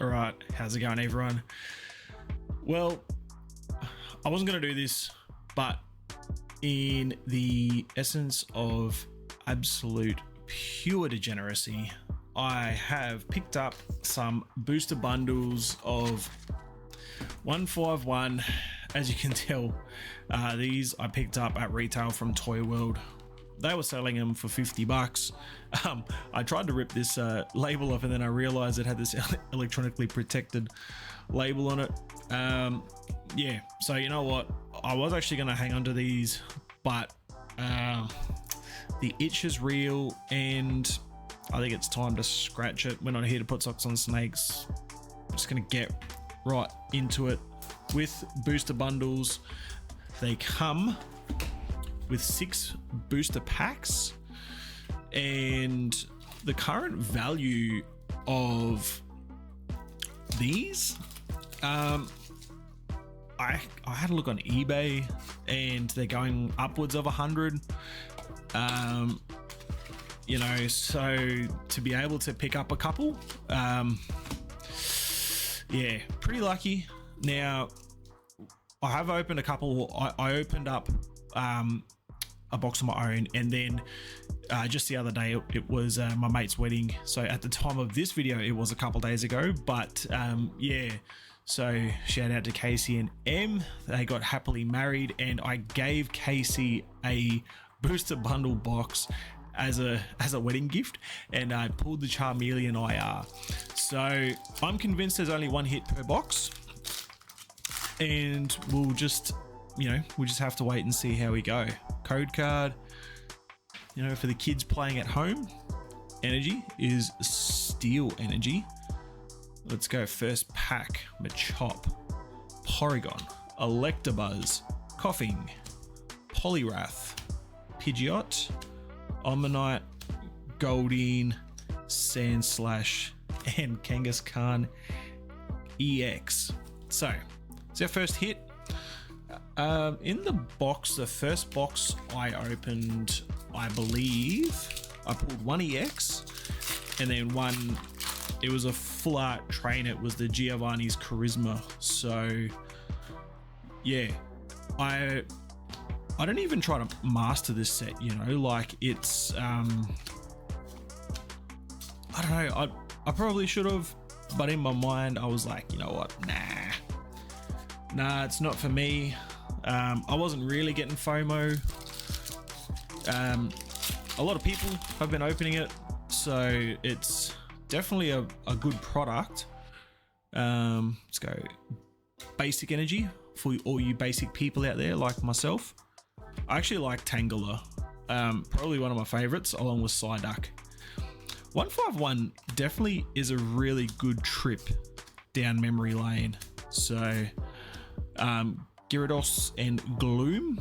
All right, how's it going, everyone? Well, I wasn't going to do this, but in the essence of absolute pure degeneracy, I have picked up some booster bundles of 151. As you can tell, these I picked up at retail from Toy World. They were selling them for $50. I tried to rip this label off, and then I realized it had this electronically protected label on it. Yeah, so you know what? I was actually going to hang on to these, but the itch is real, and I think it's time to scratch it. We're not here to put socks on snakes. I'm just going to get right into it with booster bundles. They come with 6 booster packs, and the current value of these, I had a look on eBay, and they're going upwards of 100. You know, so to be able to pick up a couple, yeah, pretty lucky. Now, I have opened a couple. I opened up a box of my own, and then just the other day it was my mate's wedding. So at the time of this video, it was a couple days ago, but yeah, so shout out to Casey and Em. They got happily married, and I gave Casey a booster bundle box as a wedding gift, and I pulled the Charmeleon IR. So I'm convinced there's only one hit per box, and we'll just have to wait and see how we go. Code card, you know, for the kids playing at home. Energy is Steel Energy. Let's go first pack. Machop, Porygon, Electabuzz, Coughing, Poliwrath, Pidgeot, Omanyte, Goldeen, Sandslash, and Kangaskhan EX. So it's our first hit. In the box, the first box I opened, I believe I pulled one EX, and then one, it was a full art trainer. It was the Giovanni's Charisma. So yeah, I don't even try to master this set, you know, like it's I don't know, I probably should have, but in my mind I was like, you know what, nah, it's not for me. I wasn't really getting FOMO. A lot of people have been opening it, so it's definitely a good product. Let's go basic energy for all you basic people out there like myself. I actually like Tangela, probably one of my favorites, along with Psyduck. 151 definitely is a really good trip down memory lane. So Gyarados and Gloom.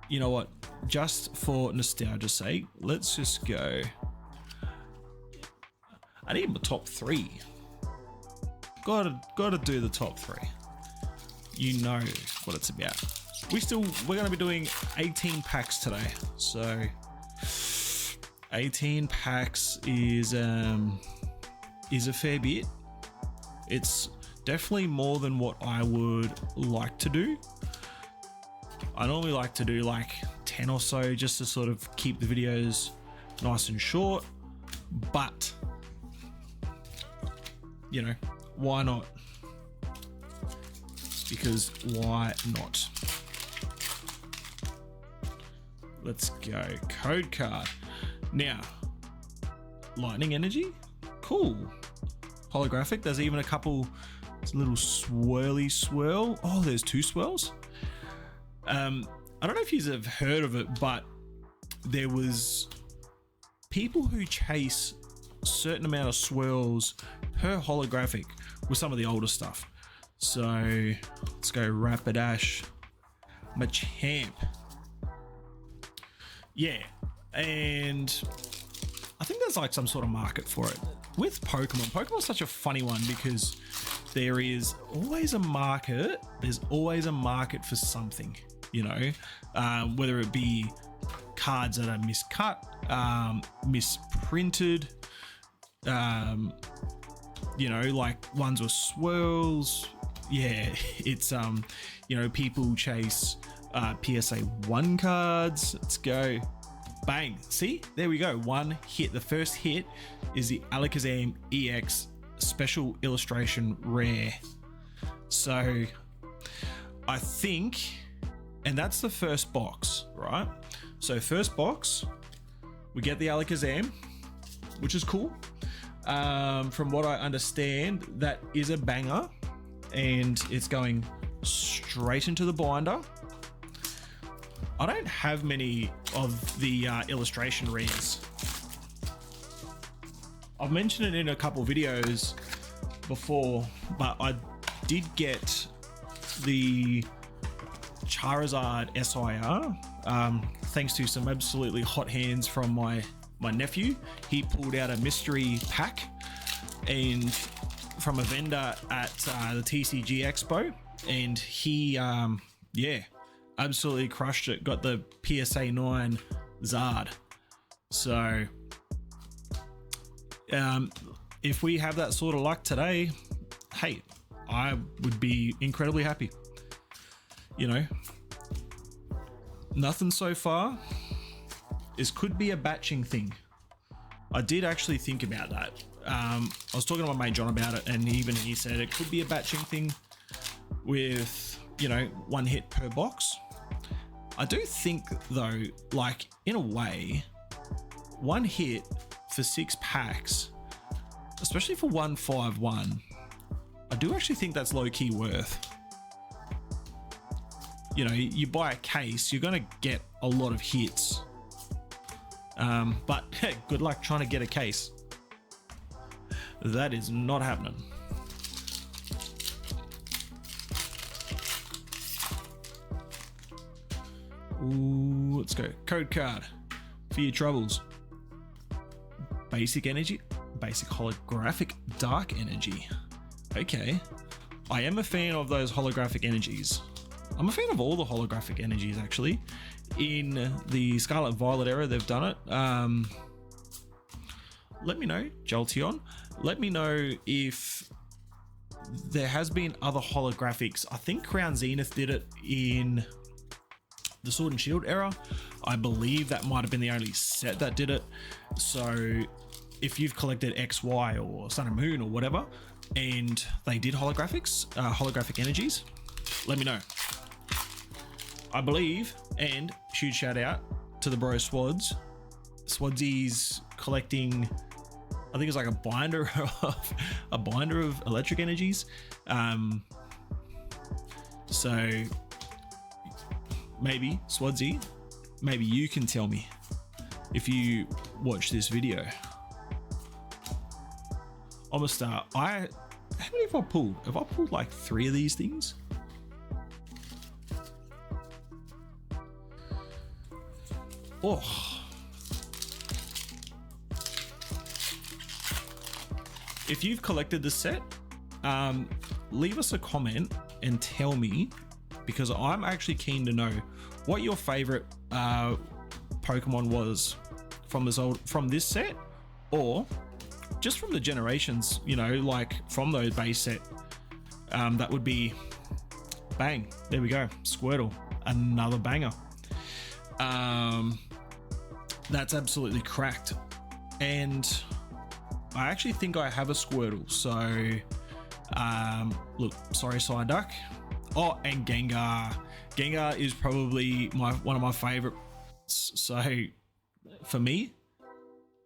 You know what? Just for nostalgia's sake, let's just go. I need my top 3. Gotta do the top 3. You know what it's about. We're gonna be doing 18 packs today. So 18 packs is a fair bit. It's definitely more than what I would like to do. I normally like to do like 10 or so, just to sort of keep the videos nice and short, but you know, why not? Because why not? Let's go. Code card. Now, Lightning Energy, cool. Holographic, there's even a couple little swirly swirl. Oh, there's 2 swirls. I don't know if you've heard of it, but there was people who chase a certain amount of swirls per holographic with some of the older stuff. So let's go Rapidash, Machamp. Yeah, and I think there's like some sort of market for it. With Pokemon's such a funny one because there is always a market. There's always a market for something, you know, whether it be cards that are miscut, misprinted, you know, like ones with swirls. Yeah, it's you know, people chase PSA 1 cards. Let's go. Bang. See, there we go. One hit. The first hit is the Alakazam EX special illustration rare. So I think, and that's the first box, right? So first box, we get the Alakazam, which is cool. From what I understand, that is a banger, and it's going straight into the binder. I don't have many of the illustration rares. I've mentioned it in a couple videos before, but I did get the Charizard SIR thanks to some absolutely hot hands from my nephew. He pulled out a mystery pack and from a vendor at the TCG Expo, and he yeah, absolutely crushed it. Got the PSA 9 Zard. So if we have that sort of luck today, hey, I would be incredibly happy. You know, nothing so far. This could be a batching thing. I did actually think about that. I was talking to my mate John about it, and even he said it could be a batching thing with, you know, one hit per box. I do think though, like in a way, one hit for 6 packs, especially for 151, I do actually think that's low key worth. You know, you buy a case, you're gonna get a lot of hits. But good luck trying to get a case. That is not happening. Ooh, let's go. Code card for your troubles. Basic energy, basic holographic dark energy. Okay. I am a fan of those holographic energies. I'm a fan of all the holographic energies actually. In the Scarlet Violet era, they've done it. Let me know, Jolteon. Let me know if there has been other holographics. I think Crown Zenith did it in the Sword and Shield era. I believe that might have been the only set that did it. So if you've collected XY or Sun and Moon or whatever, and they did holographics, holographic energies, let me know. I believe, and huge shout out to the bro Swads. Swadsy's collecting, I think it's like a binder of electric energies. So maybe Swadsy, maybe you can tell me if you watch this video. I'm gonna start. How many have I pulled? Have I pulled like 3 of these things? Oh. If you've collected this set, leave us a comment and tell me, because I'm actually keen to know what your favorite Pokemon was from this set, or just from the generations, you know, like from those base set. That would be bang. There we go. Squirtle, another banger. That's absolutely cracked. And I actually think I have a Squirtle. So, look, sorry, Psyduck. Oh, and Gengar. Gengar is probably one of my favorites. So, for me,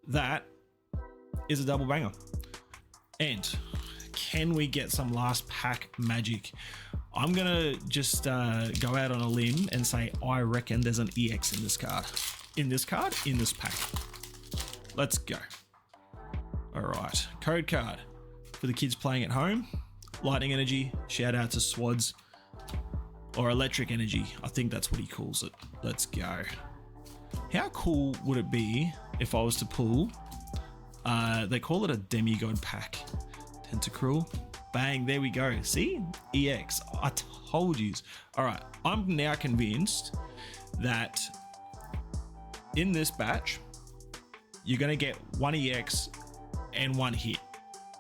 that is a double banger. And can we get some last pack magic? I'm gonna just go out on a limb and say I reckon there's an EX in this card. In this pack. Let's go. All right, code card for the kids playing at home. Lightning energy, shout out to Swads. Or electric energy, I think that's what he calls it. Let's go. How cool would it be if I was to pull, they call it a demigod pack. Tentacruel. Bang, there we go. See? EX. I told you. All right, I'm now convinced that in this batch, you're going to get one EX and one hit.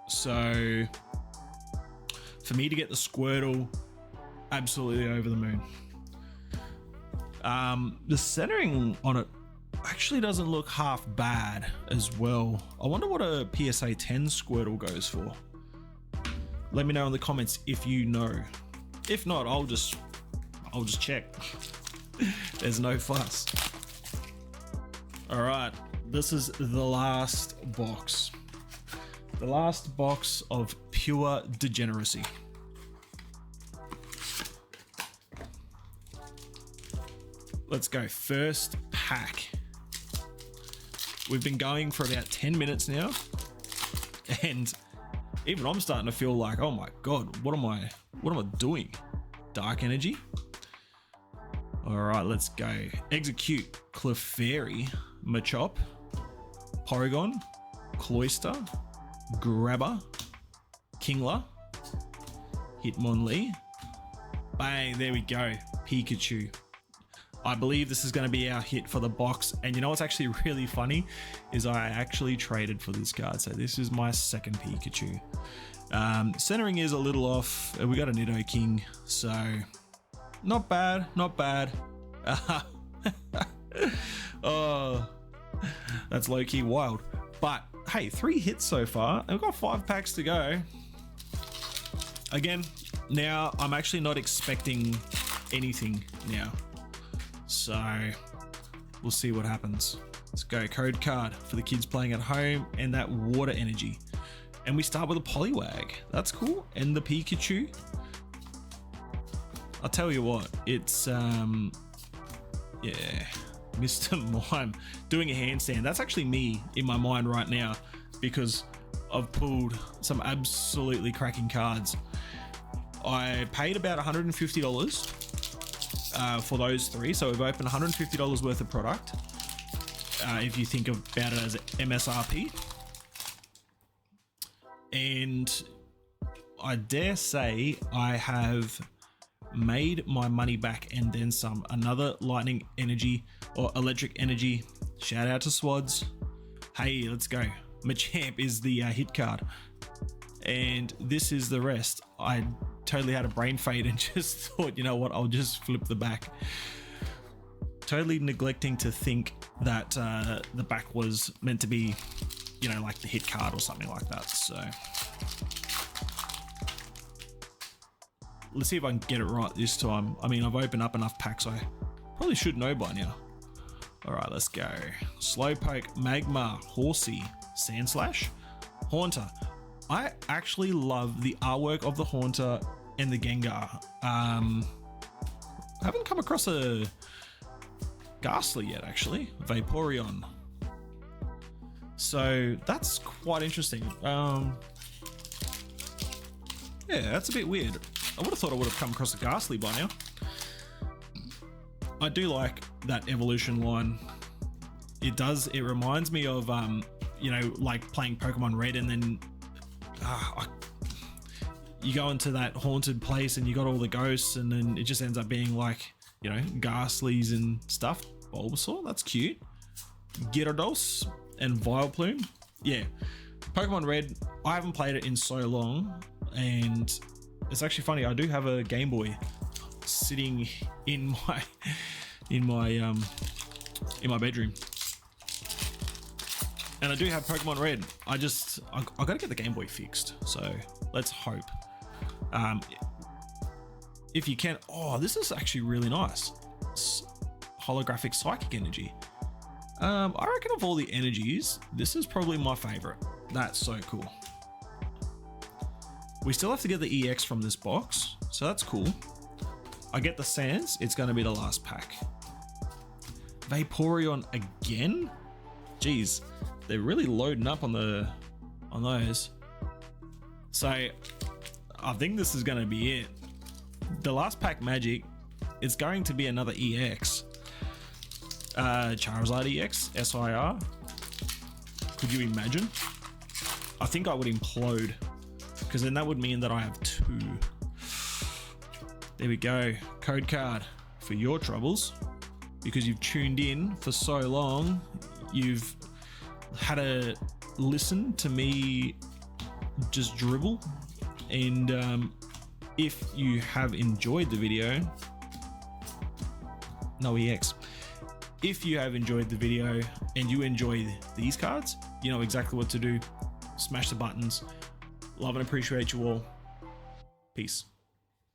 So for me to get the Squirtle, absolutely over the moon. The centering on it actually doesn't look half bad as well. I wonder what a PSA 10 Squirtle goes for. Let me know in the comments if you know. If not, I'll just check. There's no fuss. All right, this is the last box. The last box of pure degeneracy. Let's go. First pack. We've been going for about 10 minutes now, and even I'm starting to feel like, oh my god, what am I doing? Dark energy. All right, let's go. Execute, Clefairy, Machop, Porygon, Cloyster, Grabber, Kingler, Hitmonlee. Bang, there we go. Pikachu. I believe this is going to be our hit for the box. And you know what's actually really funny is I actually traded for this card. So this is my second Pikachu. Centering is a little off. We got a Nidoking, so not bad, not bad. Oh, that's low-key wild. But hey, 3 hits so far, and we've got 5 packs to go. Again, now I'm actually not expecting anything now. So we'll see what happens. Let's go. Code card for the kids playing at home, and that water energy. And we start with a Poliwag. That's cool. And the Pikachu. I'll tell you what, it's yeah, Mr. Mime doing a handstand. That's actually me in my mind right now, because I've pulled some absolutely cracking cards. I paid about $150 for those 3, so we've opened $150 worth of product, if you think about it as MSRP. And I dare say I have made my money back and then some. Another lightning energy or electric energy. Shout out to Swads. Hey, let's go. Machamp is the hit card, and this is the rest. I totally had a brain fade and just thought, you know what, I'll just flip the back. Totally neglecting to think that the back was meant to be, you know, like the hit card or something like that. So let's see if I can get it right this time. I mean, I've opened up enough packs, I probably should know by now. All right, let's go. Slowpoke, Magmar, Horsey, Sandslash, Haunter. I actually love the artwork of the Haunter and the Gengar. I haven't come across a Ghastly yet, actually. Vaporeon. So that's quite interesting. Yeah, that's a bit weird. I would have thought I would have come across a Ghastly by now. I do like that evolution line. It reminds me of, you know, like playing Pokemon Red, and then you go into that haunted place and you got all the ghosts, and then it just ends up being like, you know, Ghastlies and stuff. Bulbasaur, that's cute. Gyarados and Vileplume. Yeah, Pokemon Red, I haven't played it in so long, and it's actually funny, I do have a Game Boy sitting in my bedroom, and I do have Pokemon Red. I gotta get the Game Boy fixed, so let's hope. If you can. Oh, this is actually really nice. Holographic Psychic Energy. I reckon of all the energies, this is probably my favorite. That's so cool. We still have to get the EX from this box, so that's cool. I get the Sands, it's going to be the last pack. Vaporeon again? Jeez, they're really loading up on those. So I think this is going to be it. The last pack magic is going to be another EX. Charizard EX, SIR. Could you imagine? I think I would implode, because then that would mean that I have 2. There we go. Code card for your troubles, because you've tuned in for so long. You've had a listen to me just dribble. And if you have enjoyed the video, no EX. If you have enjoyed the video and you enjoy these cards, you know exactly what to do. Smash the buttons. Love and appreciate you all. Peace.